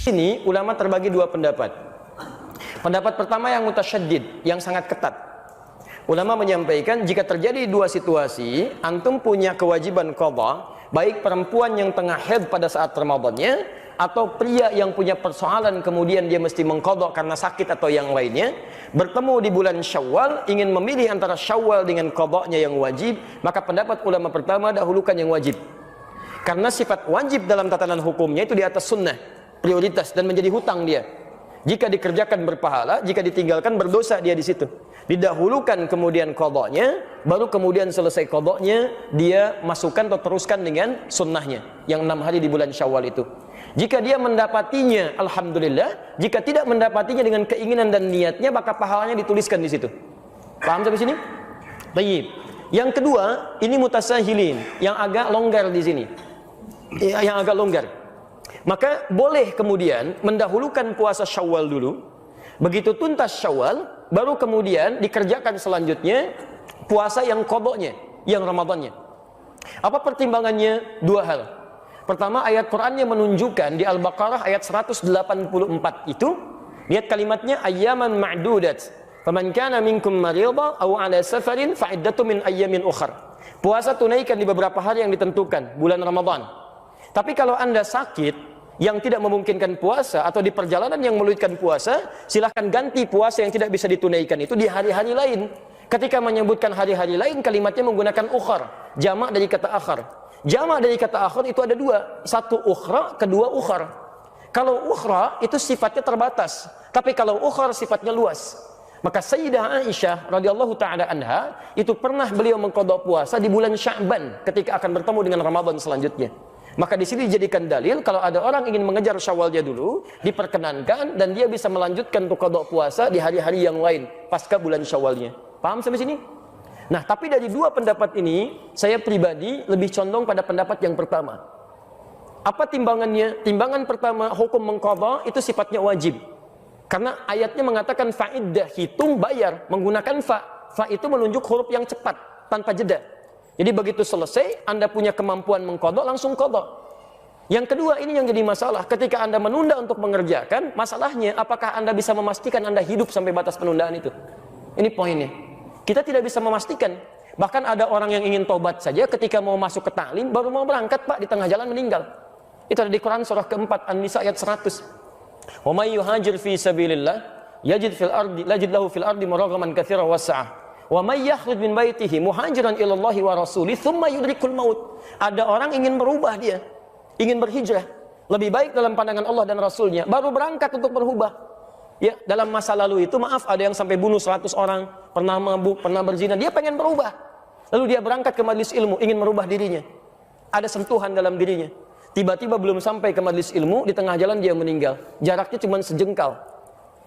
Ini ulama terbagi dua pendapat. Pendapat pertama yang mutasyaddid, yang sangat ketat. Ulama menyampaikan jika terjadi dua situasi, antum punya kewajiban qadha, baik perempuan yang tengah haid pada saat Ramadannya atau pria yang punya persoalan kemudian dia mesti mengqadha karena sakit atau yang lainnya, bertemu di bulan Syawal, ingin memilih antara Syawal dengan qadhanya yang wajib, maka pendapat ulama pertama dahulukan yang wajib. Karena sifat wajib dalam tatanan hukumnya itu di atas sunnah, prioritas, dan menjadi hutang dia. Jika dikerjakan berpahala, jika ditinggalkan berdosa dia di situ. Didahulukan kemudian qadhanya, baru kemudian selesai qadhanya dia masukkan atau teruskan dengan sunnahnya yang 6 hari di bulan Syawal itu. Jika dia mendapatinya, alhamdulillah. Jika tidak mendapatinya dengan keinginan dan niatnya, maka pahalanya dituliskan di situ. Paham sampai sini? Baik. Yang kedua, ini mutasahilin, yang agak longgar di sini. Yang agak longgar. Maka boleh kemudian mendahulukan puasa Syawal dulu. Begitu tuntas Syawal, baru kemudian dikerjakan selanjutnya puasa yang qadhanya, yang Ramadannya. Apa pertimbangannya? Dua hal. Pertama, ayat Qur'annya menunjukkan di Al-Baqarah ayat 184 itu, lihat kalimatnya ayyaman ma'dudat. Faman kana minkum maridha aw 'ala safarin fa iddatun min ayyamin ukhra. Puasa tunaikan di beberapa hari yang ditentukan, bulan Ramadan. Tapi kalau Anda sakit yang tidak memungkinkan puasa atau di perjalanan yang meluitkan puasa, silahkan ganti puasa yang tidak bisa ditunaikan itu di hari-hari lain. Ketika menyebutkan hari-hari lain, kalimatnya menggunakan ukhar, jamak dari kata akhar. Jamak dari kata akhar itu ada dua, satu ukhra, kedua ukhar. Kalau ukhra itu sifatnya terbatas, tapi kalau ukhar sifatnya luas. Maka Sayyidah Aisyah radhiyallahu taala anha itu pernah beliau mengqadha puasa di bulan Sya'ban ketika akan bertemu dengan Ramadan selanjutnya. Maka di sini dijadikan dalil kalau ada orang ingin mengejar Syawalnya dulu, diperkenankan dan dia bisa melanjutkan untuk qadha puasa di hari-hari yang lain pasca bulan Syawalnya. Paham sampai sini? Nah, tapi dari dua pendapat ini, saya pribadi lebih condong pada pendapat yang pertama. Apa timbangannya? Timbangan pertama, hukum mengqadha itu sifatnya wajib. Karena ayatnya mengatakan fa'iddah, hitung bayar, menggunakan fa. Fa itu menunjuk huruf yang cepat, tanpa jeda. Jadi begitu selesai, Anda punya kemampuan mengqadha, langsung qadha. Yang kedua, ini yang jadi masalah. Ketika Anda menunda untuk mengerjakan, masalahnya apakah Anda bisa memastikan Anda hidup sampai batas penundaan itu? Ini poinnya. Kita tidak bisa memastikan. Bahkan ada orang yang ingin tobat saja ketika mau masuk ke ta'lim, baru mau berangkat, Pak, di tengah jalan meninggal. Itu ada di Quran surah keempat, An-Nisa ayat 100. Wa may yuhajir fi sabilillah yajid lahu fil ardi muragaman katsiran was'ah. Wa may yakhruj min baitihi muhajiran ila Allah wa rasulih thumma yudrikul maut. Ada orang ingin berubah dia, ingin berhijrah, lebih baik dalam pandangan Allah dan Rasulnya, baru berangkat untuk berubah. Ya, dalam masa lalu itu maaf ada yang sampai bunuh 100 orang, pernah mabuk, pernah berzina, dia pengen berubah. Lalu dia berangkat ke majelis ilmu, ingin merubah dirinya. Ada sentuhan dalam dirinya. Tiba-tiba belum sampai ke majelis ilmu, di tengah jalan dia meninggal. Jaraknya cuma sejengkal.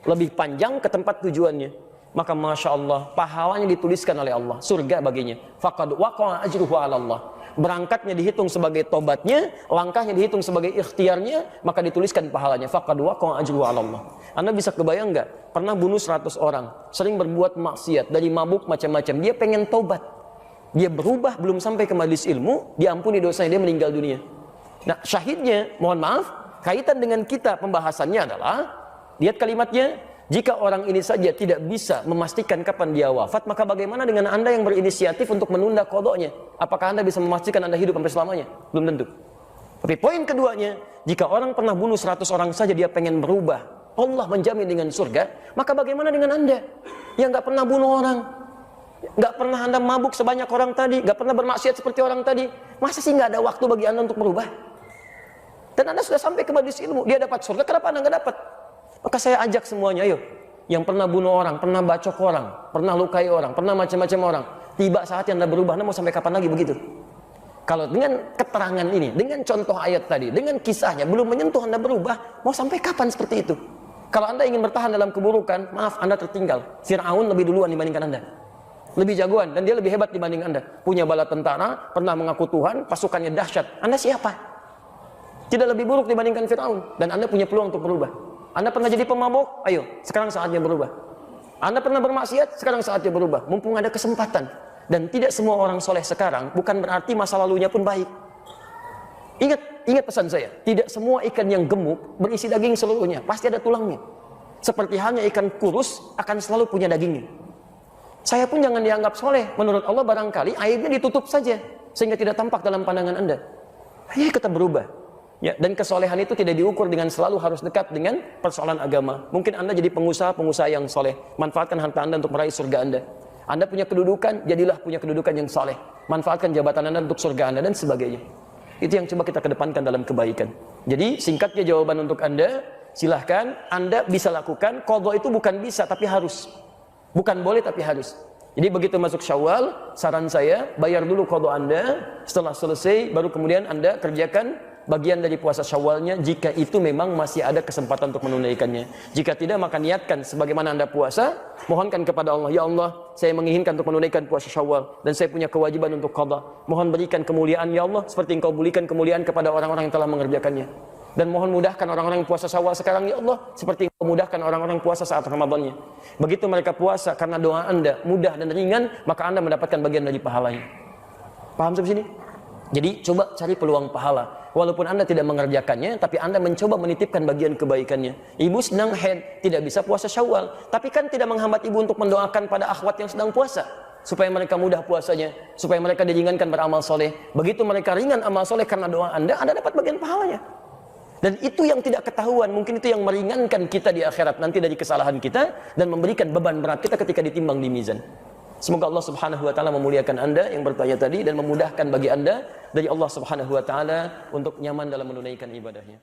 Lebih panjang ke tempat tujuannya. Maka Masya Allah, pahalanya dituliskan oleh Allah. Surga baginya. Faqad waqa'a ajruhu 'ala Allah. Berangkatnya dihitung sebagai tobatnya, langkahnya dihitung sebagai ikhtiarnya, maka dituliskan pahalanya. Faqad waqa'a ajruhu 'ala Allah. Anda bisa kebayang nggak? Pernah bunuh 100 orang, sering berbuat maksiat, dari mabuk macam-macam. Dia pengen tobat. Dia berubah, belum sampai ke majelis ilmu, diampuni dosanya, dia meninggal dunia. Nah, syahidnya, mohon maaf, kaitan dengan kita pembahasannya adalah, lihat kalimatnya, jika orang ini saja tidak bisa memastikan kapan dia wafat, maka bagaimana dengan Anda yang berinisiatif untuk menunda qadhanya? Apakah Anda bisa memastikan Anda hidup sampai selamanya? Belum tentu. Tapi poin keduanya, jika orang pernah bunuh 100 orang saja dia pengen berubah, Allah menjamin dengan surga, maka bagaimana dengan Anda yang nggak pernah bunuh orang, nggak pernah Anda mabuk sebanyak orang tadi, nggak pernah bermaksiat seperti orang tadi? Masa sih nggak ada waktu bagi Anda untuk berubah? Dan Anda sudah sampai ke majelis ilmu, dia dapat surga, kenapa Anda nggak dapat? Maka saya ajak semuanya, ayo, yang pernah bunuh orang, pernah bacok orang, pernah lukai orang, pernah macam-macam orang, tiba saatnya Anda berubah. Anda mau sampai kapan lagi begitu? Kalau dengan keterangan ini, dengan contoh ayat tadi, dengan kisahnya, belum menyentuh Anda berubah, mau sampai kapan seperti itu? Kalau Anda ingin bertahan dalam keburukan, maaf, Anda tertinggal. Fir'aun lebih duluan dibandingkan Anda. Lebih jagoan, dan dia lebih hebat dibanding Anda. Punya bala tentara, pernah mengaku Tuhan, pasukannya dahsyat. Anda siapa? Tidak lebih buruk dibandingkan Fir'aun. Dan Anda punya peluang untuk berubah. Anda pernah jadi pemabuk? Ayo, sekarang saatnya berubah. Anda pernah bermaksiat? Sekarang saatnya berubah. Mumpung ada kesempatan. Dan tidak semua orang soleh sekarang, bukan berarti masa lalunya pun baik. Ingat pesan saya, tidak semua ikan yang gemuk berisi daging seluruhnya, pasti ada tulangnya. Seperti halnya ikan kurus akan selalu punya dagingnya. Saya pun jangan dianggap soleh. Menurut Allah barangkali aibnya ditutup saja sehingga tidak tampak dalam pandangan Anda. Hanya kita berubah. Ya, dan kesolehan itu tidak diukur dengan selalu harus dekat dengan persoalan agama. Mungkin Anda jadi pengusaha yang soleh, manfaatkan harta Anda untuk meraih surga Anda. Anda punya kedudukan, jadilah punya kedudukan yang soleh. Manfaatkan jabatan Anda untuk surga Anda dan sebagainya. Itu yang coba kita kedepankan dalam kebaikan. Jadi singkatnya jawaban untuk Anda, silahkan Anda bisa lakukan. Qadha itu bukan bisa tapi harus. Bukan boleh tapi harus. Jadi begitu masuk Syawal, saran saya bayar dulu qadha Anda. Setelah selesai baru kemudian Anda kerjakan bagian dari puasa Syawalnya jika itu memang masih ada kesempatan untuk menunaikannya. Jika tidak maka niatkan sebagaimana Anda puasa, mohonkan kepada Allah, ya Allah, saya menginginkan untuk menunaikan puasa Syawal dan saya punya kewajiban untuk qadha. Mohon berikan kemuliaan ya Allah seperti Engkau berikan kemuliaan kepada orang-orang yang telah mengerjakannya. Dan mohon mudahkan orang-orang yang puasa Syawal sekarang ya Allah seperti Engkau mudahkan orang-orang puasa saat Ramadannya. Begitu mereka puasa karena doa Anda mudah dan ringan, maka Anda mendapatkan bagian dari pahalanya. Paham sampai sini? Jadi coba cari peluang pahala. Walaupun Anda tidak mengerjakannya, tapi Anda mencoba menitipkan bagian kebaikannya. Ibu sedang haid, tidak bisa puasa Syawal, tapi kan tidak menghambat ibu untuk mendoakan pada akhwat yang sedang puasa supaya mereka mudah puasanya, supaya mereka diringankan beramal soleh. Begitu mereka ringan amal soleh karena doa Anda dapat bagian pahalanya. Dan itu yang tidak ketahuan, mungkin itu yang meringankan kita di akhirat nanti dari kesalahan kita dan memberikan beban berat kita ketika ditimbang di mizan. Semoga Allah Subhanahu wa taala memuliakan Anda yang bertanya tadi dan memudahkan bagi Anda dari Allah Subhanahu wa taala untuk nyaman dalam menunaikan ibadahnya.